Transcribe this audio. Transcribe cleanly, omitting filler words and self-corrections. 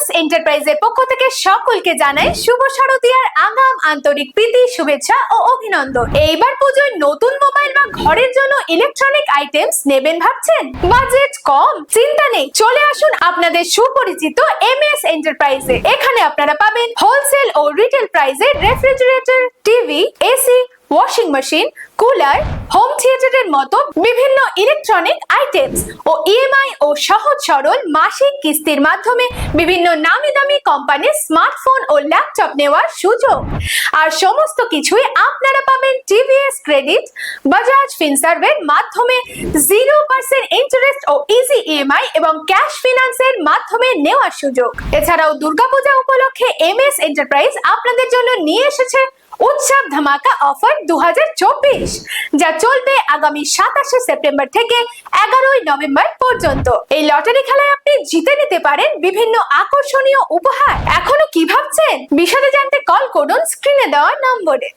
MS এন্টারপ্রাইজের পক্ষ থেকে সকলকে জানাই শুভ শারদীয়ার আগাম আন্তরিক প্রীতি শুভেচ্ছা ও অভিনন্দন। এইবার পুজোয় নতুন মোবাইল বা ঘরের জন্য ইলেকট্রনিক আইটেমস নেবেন ভাবছেন, বাজেট কম? চিন্তা নেই, চলে আসুন আপনাদের সুপরিচিত এমএস এন্টারপ্রাইজে। এখানে আপনারা পাবেন হোলসেল ও রিটেল প্রাইসে refrigerator, TV, AC, washing machine, cooler, home থিয়েটারের মতো বিভিন্ন ইলেকট্রনিক আইটেমস ও ইএমআই ও সহজ সরল মাসিক কিস্তির মাধ্যমে বিভিন্ন নামি দামি কোম্পানির স্মার্টফোন ও ল্যাপটপ নেওয়ার সুযোগ। আর সমস্ত কিছুই আপনারা পাবেন টিভিএস ক্রেডিট, বাজাজ ফিনসার্ভের মাধ্যমে 0% ইন্টারেস্ট ও ইজি ইএমআই এবং ক্যাশ ফিনান্সের মাধ্যমে নেওয়ার সুযোগ। এছাড়াও দুর্গাপূজা উপলক্ষে এমএস এন্টারপ্রাইজ আপনাদের জন্য নিয়ে এসেছে উৎসব ধামাকা অফার 2024, যা চলবে আগামী 27শে সেপ্টেম্বর থেকে 11ই নভেম্বর পর্যন্ত। এই লটারি খেলায় আপনি জিতে নিতে পারেন বিভিন্ন আকর্ষণীয় উপহার। এখনো কি ভাবছেন? বিশদে জানতে কল করুন স্ক্রিনে দেওয়া নম্বরে।